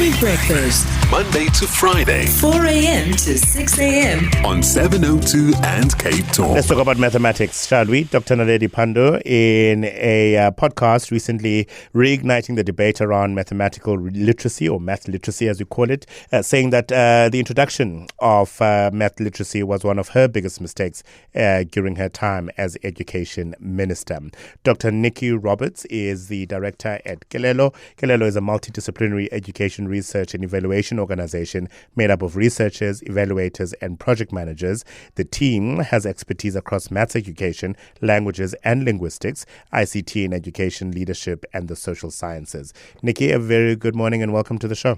Big Breakfast, Monday to Friday 4 a.m. to 6 a.m. on 702 and CapeTalk. Let's talk about mathematics, shall we? Dr. Naledi Pandor, in a podcast recently reigniting the debate around mathematical literacy, or math literacy as we call it, saying that the introduction of math literacy was one of her biggest mistakes during her time as education minister. Dr. Nicky Roberts is the director at Kelello. Kelello is a multidisciplinary education research and evaluation organization made up of researchers, evaluators, and project managers. The team has expertise across maths education, languages and linguistics, ICT in education, leadership, and the social sciences. Nikki, a very good morning and welcome to the show.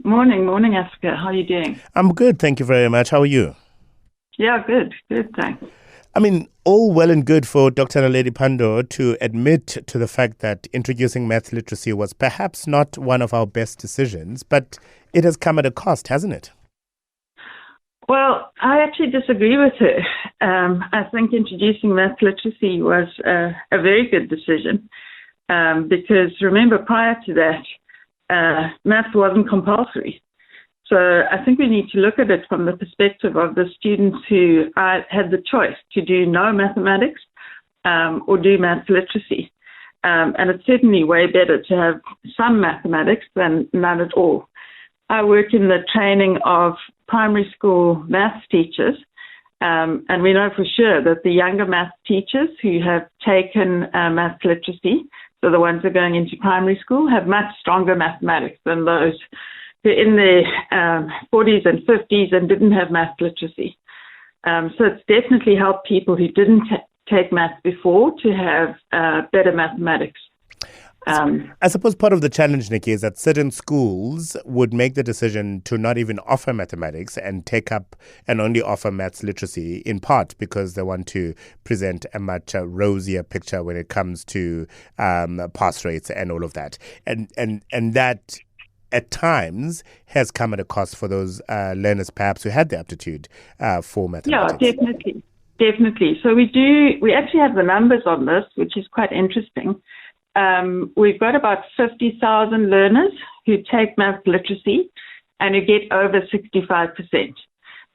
Morning, Africa. How are you doing? I'm good, thank you very much. How are you? Yeah, good, thanks. I mean, all well and good for Dr. Naledi Pandor to admit to the fact that introducing math literacy was perhaps not one of our best decisions, but it has come at a cost, hasn't it? Well, I actually disagree with her. I think introducing math literacy was a very good decision because, remember, prior to that, math wasn't compulsory. So I think we need to look at it from the perspective of the students who had the choice to do no mathematics or do math literacy. And it's certainly way better to have some mathematics than none at all. I work in the training of primary school maths teachers, and we know for sure that the younger maths teachers who have taken math literacy, so the ones that are going into primary school, have much stronger mathematics than those who are in their 40s and 50s and didn't have math literacy. So it's definitely helped people who didn't take math before to have better mathematics. I suppose part of the challenge, Nikki, is that certain schools would make the decision to not even offer mathematics and take up and only offer maths literacy, in part because they want to present a much rosier picture when it comes to pass rates and all of that. And that, at times, has come at a cost for those learners perhaps who had the aptitude for mathematics. Yeah, definitely. So we actually have the numbers on this, which is quite interesting. We've got about 50,000 learners who take math literacy and who get over 65%.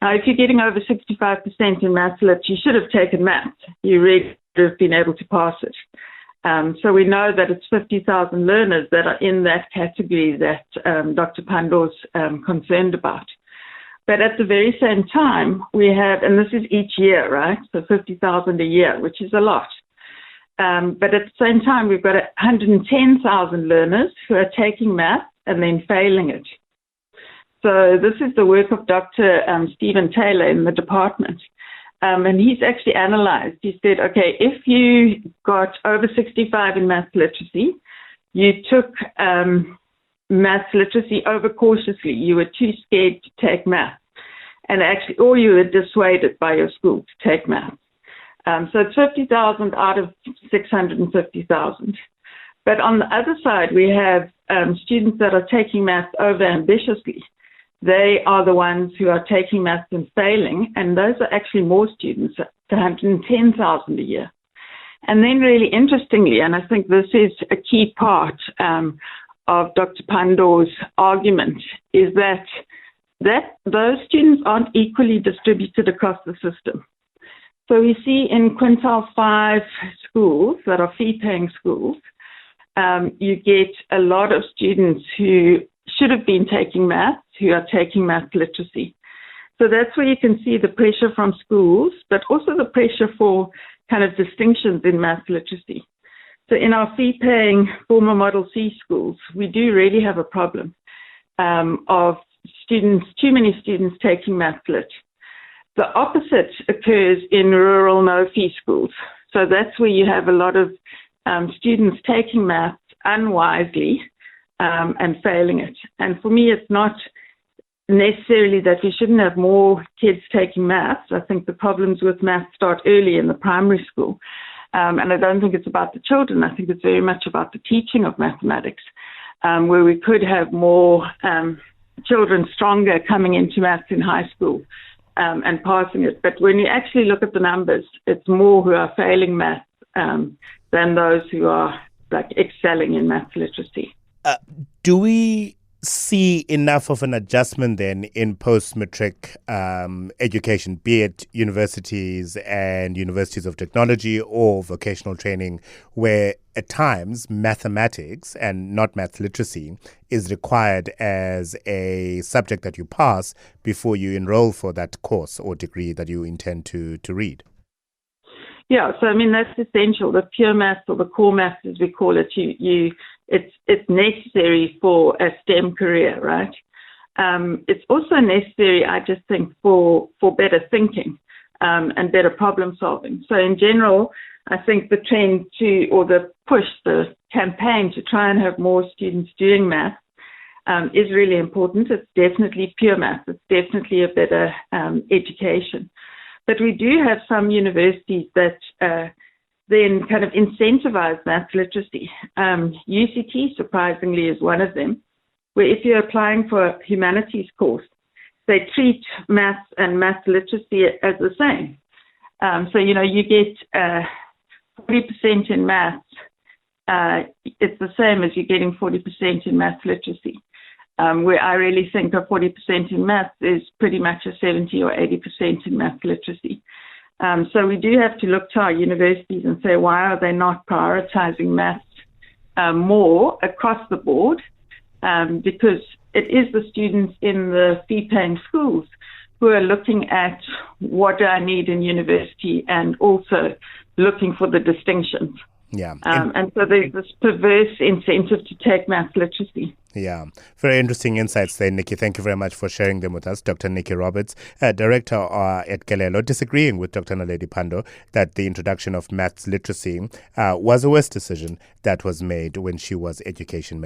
Now, if you're getting over 65% in math lit, you should have taken math. You really should have been able to pass it. So we know that it's 50,000 learners that are in that category that Dr. Pandor's concerned about. But at the very same time, we have, and this is each year, right? So 50,000 a year, which is a lot. But at the same time, we've got 110,000 learners who are taking math and then failing it. So this is the work of Dr. Stephen Taylor in the department. And he's actually analyzed. He said, okay, if you got over 65 in math literacy, you took math literacy over cautiously. You were too scared to take math. And actually, or you were dissuaded by your school to take math. So it's 50,000 out of 650,000. But on the other side, we have students that are taking math over ambitiously. They are the ones who are taking maths and failing, and those are actually more students, 110,000 a year. And then really interestingly, and I think this is a key part of Dr. Pandor's argument, is that those students aren't equally distributed across the system. So we see in quintile 5 schools that are fee-paying schools, you get a lot of students who should have been taking maths, who are taking math literacy. So that's where you can see the pressure from schools, but also the pressure for kind of distinctions in math literacy. So in our fee-paying former Model C schools, we do really have a problem of students, too many students taking math lit. The opposite occurs in rural no-fee schools. So that's where you have a lot of students taking math unwisely and failing it. And for me, it's not necessarily that we shouldn't have more kids taking maths. I think the problems with maths start early in the primary school. And I don't think it's about the children. I think it's very much about the teaching of mathematics, where we could have more children stronger coming into maths in high school and passing it. But when you actually look at the numbers, it's more who are failing maths than those who are like excelling in maths literacy. Do we see enough of an adjustment then in post-matric education, be it universities and universities of technology or vocational training, where at times mathematics and not math literacy is required as a subject that you pass before you enroll for that course or degree that you intend to read? Yeah, so I mean that's essential. The pure maths or the core maths, as we call it, it's necessary for a STEM career, right? It's also necessary, I just think, for better thinking and better problem solving. So in general, I think the trend the campaign to try and have more students doing math is really important. It's definitely pure math. It's definitely a better education. But we do have some universities that then kind of incentivize math literacy. UCT, surprisingly, is one of them, where if you're applying for a humanities course, they treat maths and math literacy as the same. So, you get 40% in maths. It's the same as you're getting 40% in math literacy. Where I really think a 40% in maths is pretty much a 70 or 80% in math literacy. So we do have to look to our universities and say, why are they not prioritizing maths more across the board? Because it is the students in the fee-paying schools who are looking at what do I need in university and also looking for the distinctions. Yeah. And so there's this perverse incentive to take math literacy. Yeah. Very interesting insights there, Nicky. Thank you very much for sharing them with us. Dr. Nicky Roberts, Director at Kelello, disagreeing with Dr. Naledi Pandor that the introduction of maths literacy was a worse decision that was made when she was education minister.